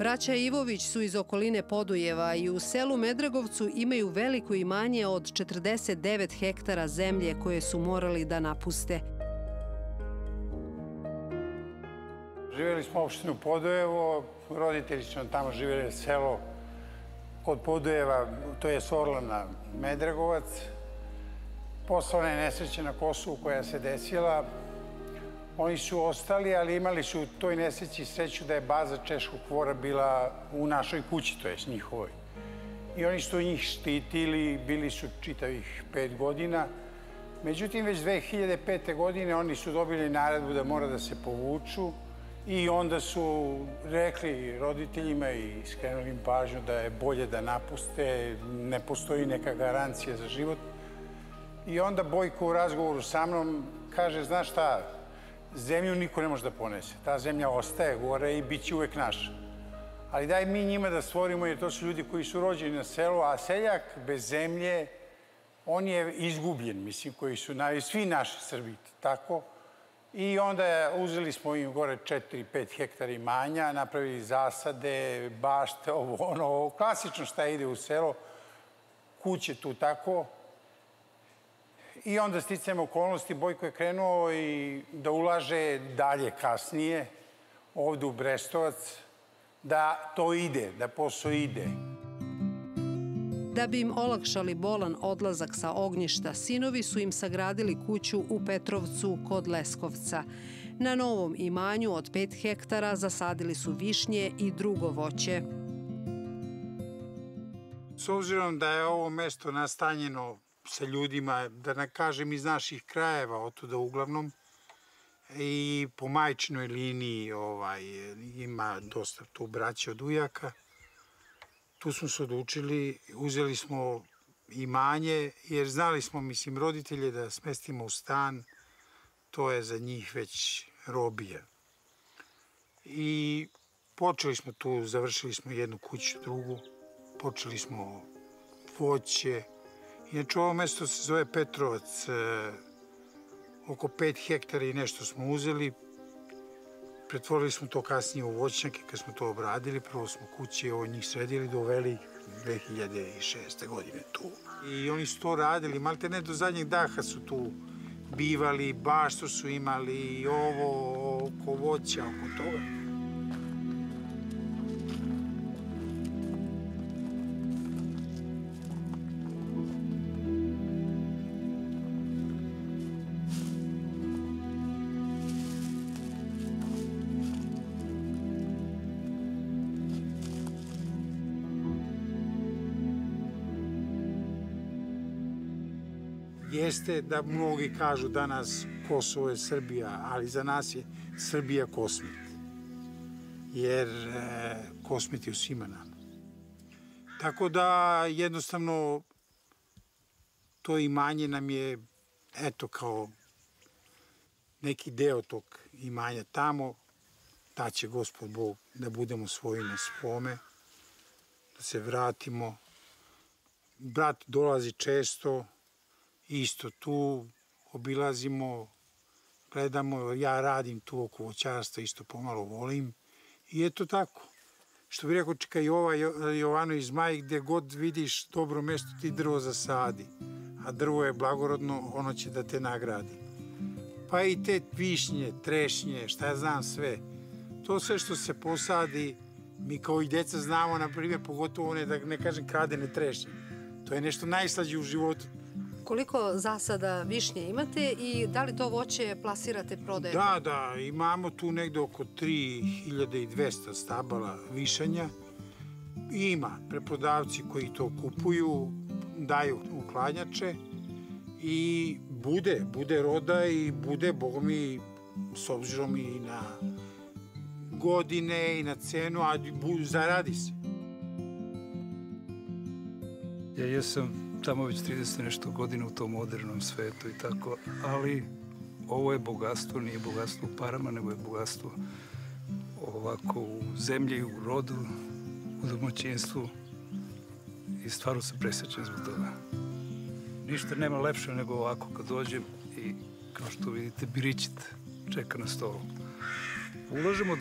Braća Ivović su iz okoline Podujeva i u selu Medregovcu imaju veliko imanje od 49 hektara zemlje koje su morali da napuste. Živjeli smo u opštinu Podujevo, roditelji su tamo živjeli selo kod Podujeva, to je Orlana Medregovac. Posle one nesreće na Kosovu koja se desila, oni su ostali, ali imali su u toj nesreći sreću da je baza češkog kvora bila u našoj kući, to je njihovoj. I oni su njih štitili, bili su čitavih 5 godina. Međutim, već 2005. godine oni su dobili naredbu da mora da se povuču i onda su rekli roditeljima i skrenuli im pažnju da je bolje da napuste, ne postoji neka garancija za život. I onda Bojko u razgovoru sa mnom kaže, znaš šta, zemlju niko ne može da ponese. Ta zemlja ostaje gore i bit će uvek naša. Ali daj mi njima da stvorimo, jer to su ljudi koji su rođeni na selu, a seljak bez zemlje, on je izgubljen, mislim, koji su svi naši Srbi, tako. I onda uzeli smo im gore 4-5 hektara imanja, napravili zasade, bašte, ono, klasično šta ide u selo, kuće tu tako. I onda sticajem okolnosti Bojko je krenuo i da ulaže dalje kasnije, ovde u Brestovac, da to ide, da posao ide. Da bi im olakšali bolan odlazak sa ognjišta, sinovi su im sagradili kuću u Petrovcu kod Leskovca. Na novom imanju od 5 hektara zasadili su višnje i drugo voće. S obzirom da je ovo mesto nastanjeno sa ljudima, da ne kažem iz naših krajeva, otuda uglavnom, i po majčinoj liniji ima dosta tu braća od ujaka. Tu smo se odlučili, uzeli smo imanje, jer znali smo, mislim, roditelje da smestimo u stan, to je za njih već robija. I počeli smo tu, završili smo jednu kuću, drugu, počeli smo voće. Inače, ovo mesto se zove Petrovac, oko 5 hektara i nešto smo uzeli. Pretvorili smo to kasnije u voćnjake kad smo to obradili. Prvo smo kuće od njih sredili, doveli 2006. godine tu. I oni su to radili, malte ne do zadnjeg daha su tu bivali, baštu su imali, ovo, oko voća, oko toga. Jeste da mnogi kažu danas Kosovo je Srbija, ali za nas je Srbija Kosmet. Jer Kosmet je u svima nama. Tako da jednostavno to imanje nam je, eto, kao neki deo tog imanja tamo, da će Gospod Bog da budemo svoji na svome, da se vratimo. Brat dolazi često, isto tu obilazimo, gledamo, ja radim tu oko voćarstva, isto pomalo volim. I eto tako. Što bi rekao čeka Jovanović Zmaj, gde god vidiš dobro mesto ti drvo zasadi, a drvo je blagorodno, ono će da te nagradi. Pa i te višnje, trešnje, šta ja znam sve. To sve što se posadi, mi kao i deca znamo, na primjer, pogotovo one, da ne kažem, kradene trešnje. To je nešto najslađe u životu. Koliko zasada višnje imate i da li to voće plasirate, prodajete? Da, imamo tu negde oko 3200 stabala višanja. Ima preprodavci koji to kupuju, daju u hladnjače i bude roda i bude, bogami, s obzirom i na godine i na cenu, a zaradi se. Ja jesam tamo već 30 nešto godina u tom modernom svetu i tako, ali ovo je bogatstvo, nije bogatstvo u parama, nego je bogatstvo ovako u zemlji, u rodu, u domaćinstvu i stvarno se presrećem zbog toga. Ništa nema lepše nego ovako kad dođem i kao što vidite birićit čeka na stolu. Ulažemo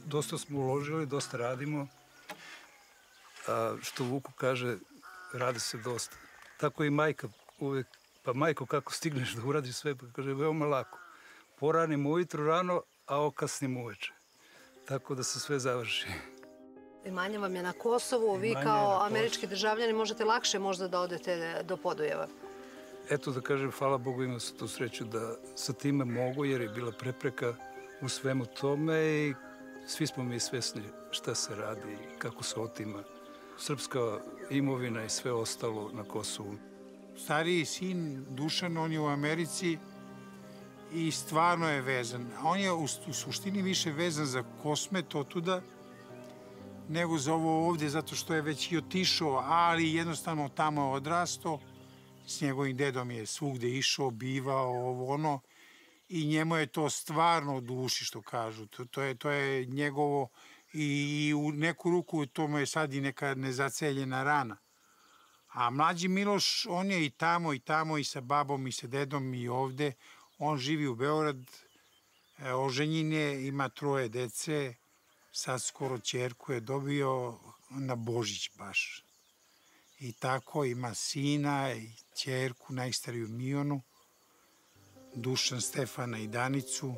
dosta smo uložili, dosta radimo. A što Vuku kaže, radi se dosta. Tako i majka uvek, pa majko, kako stigneš da uradiš sve? Pa kaže, veoma lako. Poranim ujutru rano, a okasnim uveče. Tako da se sve završi. Imanje vam je na Kosovu, vi kao američki državljani možete lakše možda da odete do Podujeva. Eto da kažem, hvala Bogu, imam se tu sreću da sa time mogu, jer je bila prepreka u svemu tome i svi smo mi svesni šta se radi i kako se otima srpska imovina i sve ostalo na Kosovu. Stariji sin Dušan, on je u Americi i stvarno je vezan. On je u suštini više vezan za Kosmet otuda nego za ovo ovde, zato što je već i otišao, ali jednostavno tamo je odrastao. S njegovim dedom je svugde išao, bivao, ovo ono. I njemu je to stvarno u duši, što kažu. To je njegovo i u neku ruku to mu je sad i neka nezaceljena rana. A mlađi Miloš, on je i tamo i sa babom i sa dedom i ovde. On živi u Beograd, oženjen je, ima 3 dece, sad skoro ćerku je dobio na Božić baš. I tako ima sina i ćerku, najstariju Mijonu, Dušan, Stefana i Danicu.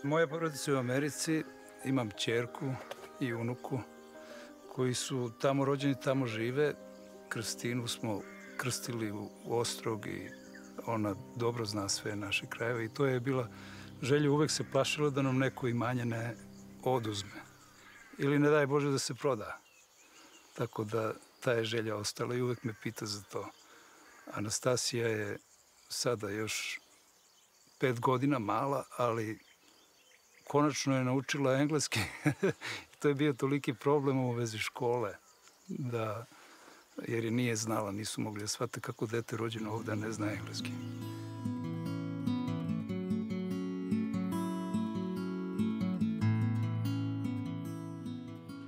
Moja porodica je u Americi, imam ćerku i unuku koji su tamo rođeni, tamo žive. Kristinu smo krstili u Ostrog i ona dobro zna sve naše krajeve i to je bila želja, uvek se plašila da nam neko imanje ne oduzme ili ne daj Bože da se proda. Tako da ta je želja ostala i uvek me pita za to. Anastasija je sada još 5 godina mala, ali konačno je naučila engleski. To je bio toliki problem u vezi škole, jer je nije znala, nisu mogli da shvate kako dete rođeno ovde ne zna engleski.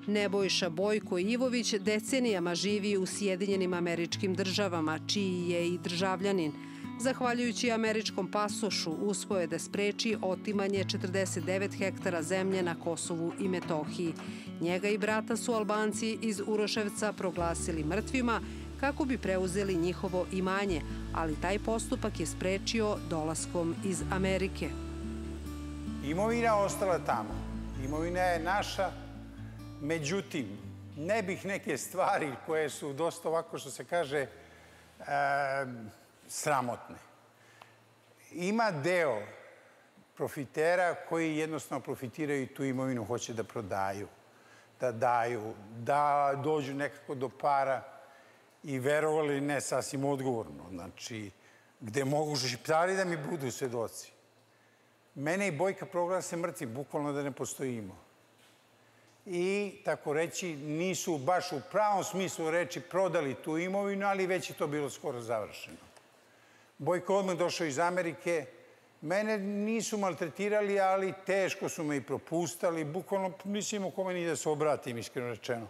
Nebojša Bojko Ivović decenijama živi u Sjedinjenim Američkim Državama, čiji je i državljanin. Zahvaljujući američkom pasošu, uspeo je da spreči otimanje 49 hektara zemlje na Kosovu i Metohiji. Njega i brata su Albanci iz Uroševca proglasili mrtvima kako bi preuzeli njihovo imanje, ali taj postupak je sprečio dolaskom iz Amerike. Imovina ostala tamo. Imovina je naša. Međutim, ne bih neke stvari koje su dosta ovako, što se kaže, sramotne. Ima deo profitera koji jednostavno profitiraju i tu imovinu hoće da prodaju, da daju, da dođu nekako do para i verovali ne sasvim odgovorno. Znači, gde mogu Šiptari da mi budu svedoci. Mene i Bojka proglase mrtvi, bukvalno da ne postojimo. I, tako reći, nisu baš u pravom smislu reči prodali tu imovinu, ali već je to bilo skoro završeno. Bojko odmah došao iz Amerike. Mene nisu maltretirali, ali teško su me i propustali. Bukvalno mislim o kome ni da se obratim, iskreno rečeno.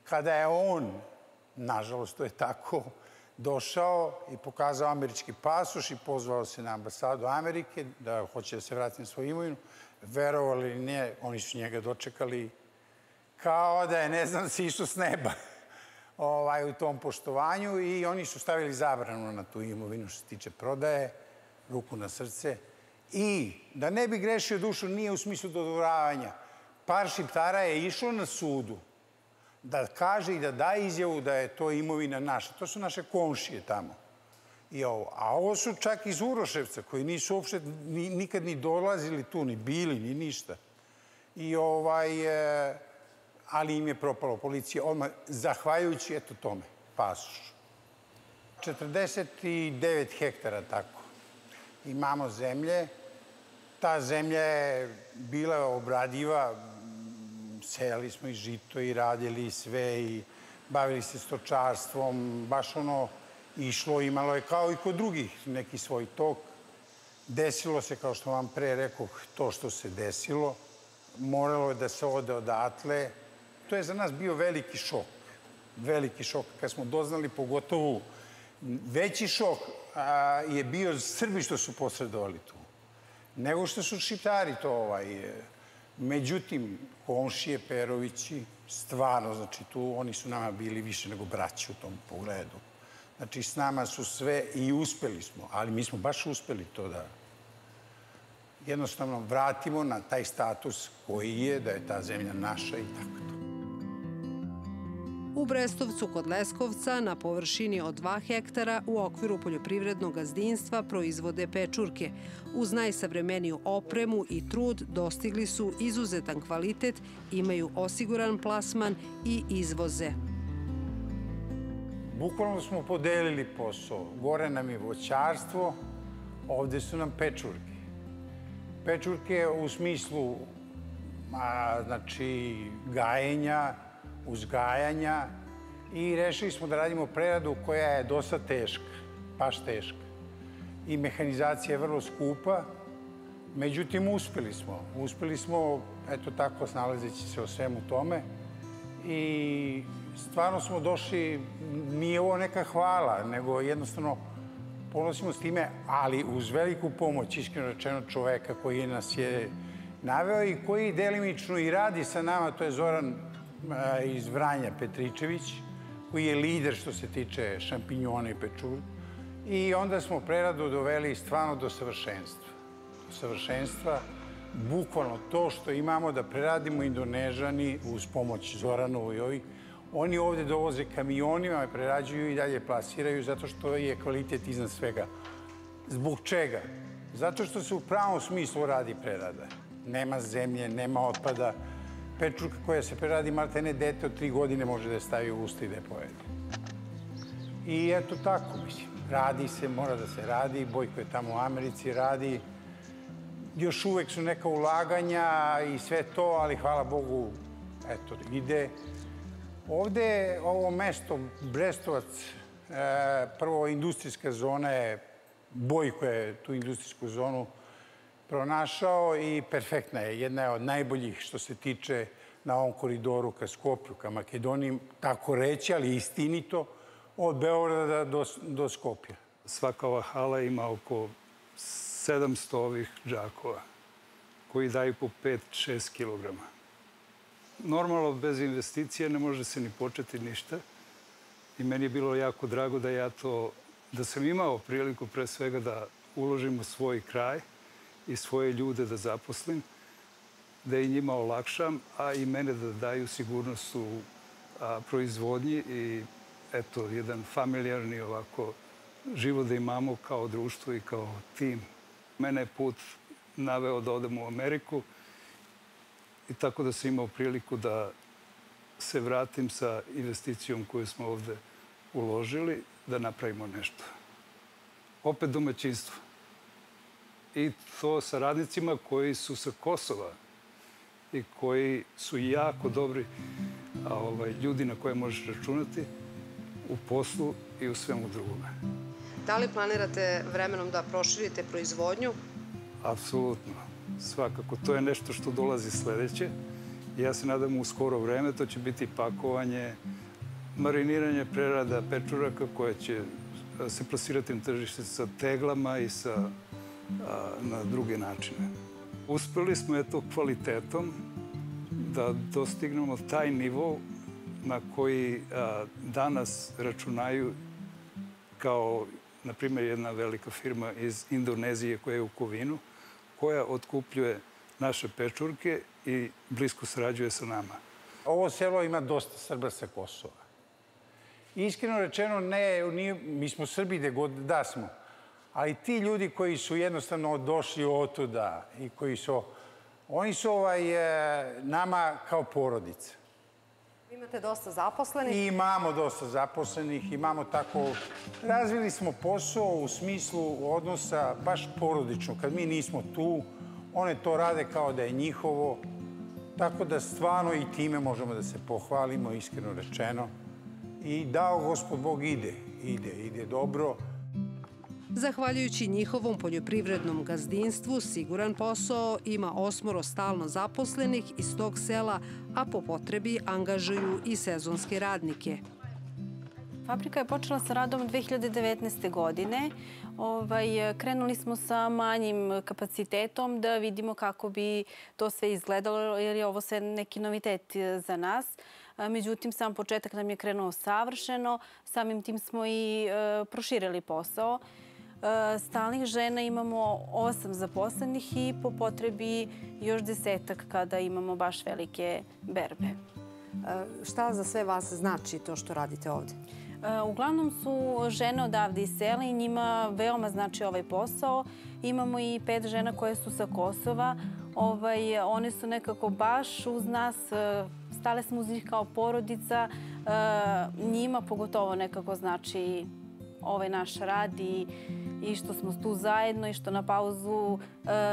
Kada je on, nažalost to je tako, došao i pokazao američki pasoš i pozvao se na ambasadu Amerike da hoće da se vrati na svoju imovinu, verovali ili ne, oni su njega dočekali kao da je, ne znam, sišao s neba u tom poštovanju i oni su stavili zabranu na tu imovinu što se tiče prodaje, ruku na srce. I da ne bi grešio dušu, nije u smislu dodvoravanja. Par Šiptara je išlo na sudu da kaže i da daje izjavu da je to imovina naša. To su naše komšije tamo. A ovo su čak iz Uroševca, koji nisu uopšte nikad ni dolazili tu, ni bili, ni ništa. Ali im je propalo policija odmah, zahvaljujući, eto tome, pasošu. 49 hektara, tako. Imamo zemlje. Ta zemlja je bila obradiva. Sejali smo i žito i radili sve i bavili se stočarstvom. Baš ono išlo, imalo je kao i kod drugih neki svoj tok. Desilo se, kao što vam pre rekao, to što se desilo. Moralo je da se ode odatle. To je za nas bio veliki šok. Veliki šok. Kad smo doznali, pogotovo veći šok je bio Srbi što su posredovali tu. nego što su Šiptari to. Međutim, komšije Perovići, stvarno, znači tu oni su nama bili više nego braći u tom pogledu. Znači, s nama su sve i uspeli smo, ali mi smo baš uspeli to da jednostavno vratimo na taj status koji je, da je ta zemlja naša i tako to. U Brestovcu kod Leskovca na površini od 2 hektara u okviru poljoprivrednog gazdinstva proizvode pečurke. Uz najsavremeniju opremu i trud dostigli su izuzetan kvalitet, imaju osiguran plasman i izvoze. Bukvalno smo podelili posao. Gore nam je voćarstvo, ovde su nam pečurke. Pečurke u smislu znači, gajenja, uzgajanja i rešili smo da radimo preradu koja je dosta teška, baš teška. I mehanizacija je vrlo skupa, međutim uspeli smo. Uspeli smo, eto tako, snalazeći se o svemu tome i stvarno smo došli, nije ovo neka hvala, nego jednostavno ponosimo s time, ali uz veliku pomoć, iskreno rečeno, čoveka koji nas je naveo i koji delimično i radi sa nama, to je Zoran iz Vranja Petričević, koji je lider što se tiče šampinjona i pečur. I onda smo preradu doveli stvarno do savršenstva. Do savršenstva, bukvalno to što imamo da preradimo Indonežani uz pomoć Zoranovu i ovih, oni ovde dovoze kamionima, prerađuju i dalje plasiraju zato što je kvalitet iznad svega. Zbog čega? Zato što se u pravom smislu radi prerada. Nema zemlje, nema otpada. Pečurka koja se preradi, maltene dete od 3 godine može da je stavi u usta i da je pojede. I eto tako, mislim. Radi se, mora da se radi. Bojko je tamo u Americi, radi. Još uvek su neka ulaganja i sve to, ali hvala Bogu, eto, ide. Ovde, ovo mesto, Brestovac, prvo industrijska zona je, Bojko je tu industrijsku zonu pronašao i perfektna je. Jedna je od najboljih što se tiče na ovom koridoru ka Skoplju, ka Makedoniji, tako reći, ali istinito, od Beograda do Skoplja. Svaka ova hala ima oko 700 ovih džakova koji daju po 5-6 kilograma. Normalno, bez investicija ne može se ni početi ništa. I meni je bilo jako drago da sam imao priliku pre svega da uložim u svoj kraj i svoje ljude da zaposlim, da i njima olakšam, a i mene da daju sigurnost u proizvodnji i eto, jedan familijarni ovako život da imamo kao društvo i kao tim. Mene je put naveo da odem u Ameriku i tako da sam imao priliku da se vratim sa investicijom koju smo ovde uložili, da napravimo nešto. Opet domaćinstvo. I to sa radnicima koji su sa Kosova i koji su jako dobri ljudi na koje možeš računati u poslu i u svemu drugome. Da li planirate vremenom da proširite proizvodnju? Apsolutno. Svakako. To je nešto što dolazi sledeće. Ja se nadam u skoro vreme. To će biti pakovanje, mariniranje, prerada pečuraka koja će se plasirati na tržište sa teglama i na druge načine. Uspeli smo kvalitetom da dostignemo taj nivo na koji danas računaju kao, na primjer, jedna velika firma iz Indonezije koja je u Kovinu, koja otkupljuje naše pečurke i blisko sarađuje sa nama. Ovo selo ima dosta Srba sa Kosova. Iskreno rečeno, mi smo Srbi gde god da smo, ali ti ljudi koji su jednostavno došli otuda i koji su, oni su nama kao porodica. Imate dosta zaposlenih? Imamo dosta zaposlenih, imamo tako, razvili smo posao u smislu odnosa baš porodično. Kad mi nismo tu, one to rade kao da je njihovo, tako da stvarno i time možemo da se pohvalimo, iskreno rečeno. I dao Gospod Bog ide dobro. Zahvaljujući njihovom poljoprivrednom gazdinstvu, siguran posao ima 8 stalno zaposlenih iz tog sela, a po potrebi angažuju i sezonske radnike. Fabrika je počela sa radom 2019. godine. Krenuli smo sa manjim kapacitetom da vidimo kako bi to sve izgledalo, jer je ovo sve neki novitet za nas. Međutim, sam početak nam je krenuo savršeno. Samim tim smo i proširili posao. Stalnih žena imamo 8 zaposlenih i po potrebi još 10 kada imamo baš velike berbe. Šta za sve vas znači to što radite ovdje? Uglavnom su žene odavde iz sela i njima veoma znači ovaj posao. Imamo i 5 žena koje su sa Kosova. One su nekako baš uz nas, stale smo uz njih kao porodica. Njima pogotovo nekako znači ovaj naš rad i što smo tu zajedno i što na pauzu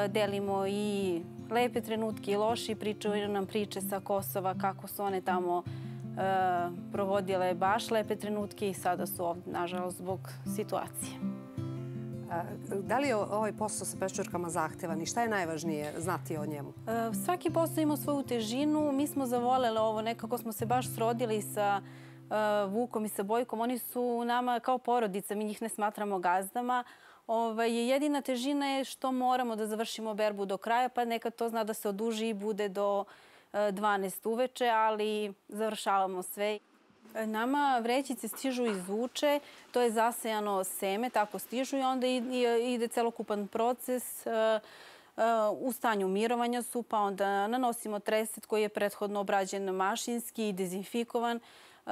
delimo i lepe trenutke i loši, pričaju nam priče sa Kosova kako su one tamo provodile baš lepe trenutke i sada su ovdje, nažalost, zbog situacije. Da li je ovaj posao sa peščurkama zahtevan i šta je najvažnije znati o njemu? Svaki posao ima svoju težinu. Mi smo zavolele ovo, nekako smo se baš srodili sa Vukom i sa Bojkom. Oni su nama kao porodica, mi njih ne smatramo gazdama. Jedina težina je što moramo da završimo berbu do kraja, pa nekad to zna da se oduži i bude do 12 uveče, ali završavamo sve. Nama vrećice stižu iz Vuče, to je zasejano seme, tako stižu i onda ide celokupan proces. U stanju mirovanja su, pa onda nanosimo treset koji je prethodno obrađen mašinski i dezinfikovan.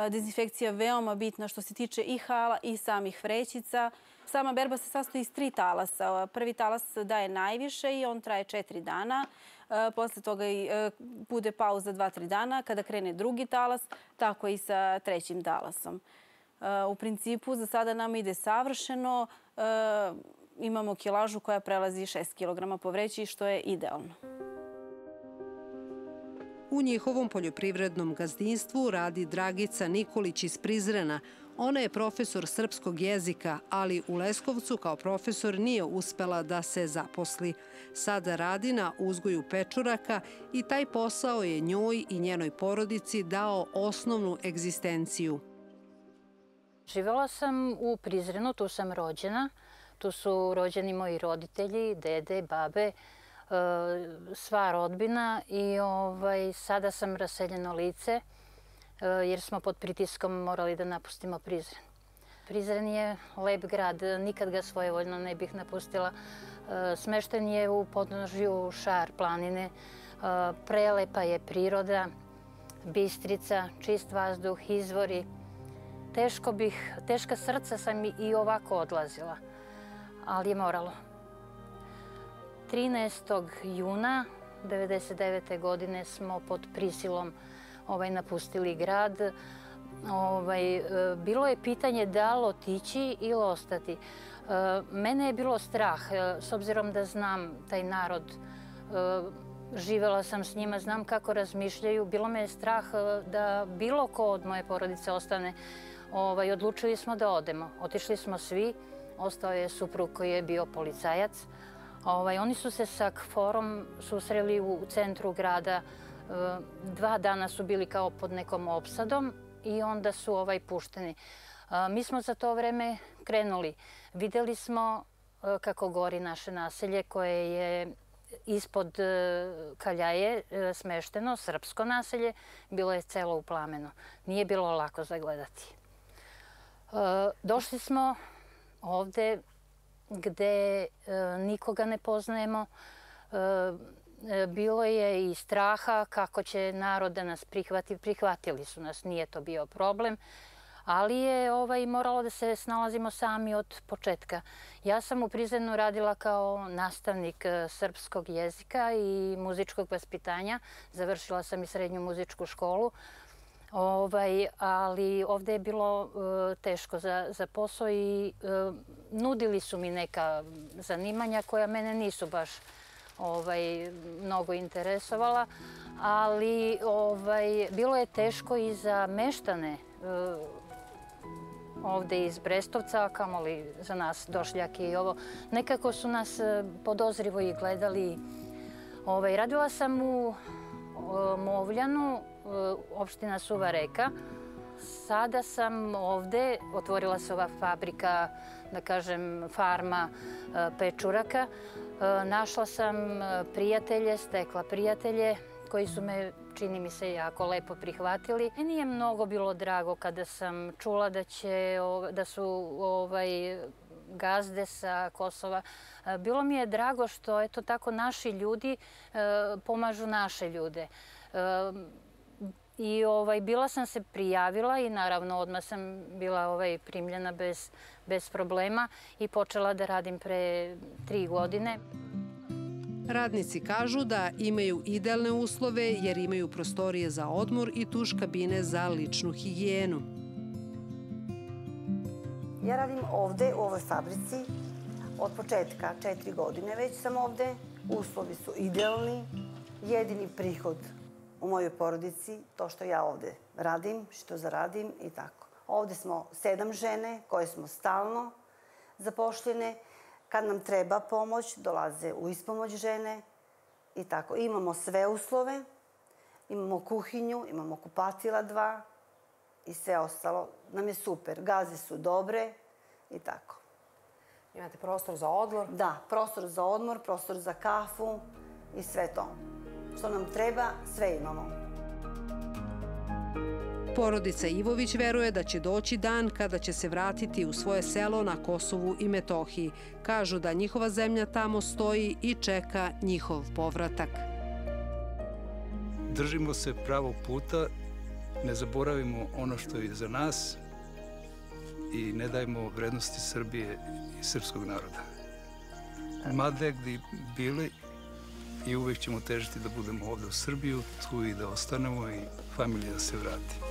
Dezinfekcija je veoma bitna što se tiče i hala i samih vrećica. Sama berba se sastoji iz 3 talasa. Prvi talas daje najviše i on traje 4 dana. Posle toga bude pauza 2-3 dana. Kada krene drugi talas, tako i sa trećim talasom. U principu za sada nam ide savršeno. Imamo kilažu koja prelazi 6 kg po vreći, što je idealno. U njihovom poljoprivrednom gazdinstvu radi Dragica Nikolić iz Prizrena. Ona je profesor srpskog jezika, ali u Leskovcu kao profesor nije uspela da se zaposli. Sada radi na uzgoju pečuraka i taj posao je njoj i njenoj porodici dao osnovnu egzistenciju. Živjela sam u Prizrenu, tu sam rođena. Tu su rođeni moji roditelji, dede, babe, sva rodbina i sada sam raseljeno lice jer smo pod pritiskom morali da napustimo Prizren. Prizren je lep grad, nikad ga svojevoljno ne bih napustila. Smešten je u podnožju Šar planine, prelepa je priroda, bistrica, čist vazduh, izvori. Teška srca sam i ovako odlazila, ali je moralo. 13. juna 1999. godine smo pod prisilom napustili grad. Bilo je pitanje da li otići ili ostati. Mene je bilo strah, s obzirom da znam taj narod, živela sam s njima, znam kako razmišljaju. Bilo me je strah da bilo ko od moje porodice ostane. Odlučili smo da odemo. Otišli smo svi, ostao je suprug koji je bio policajac. Oni su se sa KFOR-om susreli u centru grada. 2 dana su bili kao pod nekom opsadom i onda su pušteni. Mi smo za to vreme krenuli. Videli smo kako gori naše naselje koje je ispod Kaljaje smešteno, srpsko naselje, bilo je celo u plamenu. Nije bilo lako zagledati. Došli smo ovde gde nikoga ne poznajemo. Bilo je i straha kako će narod da nas prihvati. Prihvatili su nas, nije to bio problem. Ali je moralo da se snalazimo sami od početka. Ja sam u Prizrenu radila kao nastavnik srpskog jezika i muzičkog vaspitanja. Završila sam i srednju muzičku školu. Ali ovde je bilo teško za posao i nudili su mi neka zanimanja koja mene nisu baš mnogo interesovala, ali bilo je teško i za meštane ovde iz Brestovca, kamoli za nas došljake i ovo. Nekako su nas podozrivo i gledali. Radila sam u Movljanu, opština Suva Reka. Sada sam ovde, otvorila se ova fabrika, da kažem, farma pečuraka. Našla sam prijatelje, stekla prijatelje koji su me, čini mi se, jako lepo prihvatili. Meni je mnogo bilo drago kada sam čula da su gazde sa Kosova. Bilo mi je drago što, eto tako, naši ljudi pomažu naše ljude. I bila sam se prijavila i naravno odmah sam bila primljena bez problema i počela da radim pre 3 godine. Radnici kažu da imaju idealne uslove jer imaju prostorije za odmor i tuš kabine za ličnu higijenu. Ja radim ovde u ovoj fabrici od početka, 4 godine već sam ovde. Uslovi su idealni, jedini prihod u mojoj porodici, to što ja ovde radim, što zaradim i tako. Ovde smo 7 žene koje smo stalno zapošljene. Kad nam treba pomoć, dolaze u ispomoć žene i tako. Imamo sve uslove, imamo kuhinju, imamo kupatila 2 i sve ostalo nam je super. Gaze su dobre i tako. Imate prostor za odmor? Da, prostor za odmor, prostor za kafu i sve to. Što nam treba, sve imamo. Porodica Ivović veruje da će doći dan kada će se vratiti u svoje selo na Kosovu i Metohiji. Kažu da njihova zemlja tamo stoji i čeka njihov povratak. Držimo se pravog puta, ne zaboravimo ono što je za nas i ne dajmo vrednosti Srbije i srpskog naroda. Mada gdje bili, i uvek ćemo težiti da budemo ovde u Srbiju, tu i da ostanemo i familija da se vrati.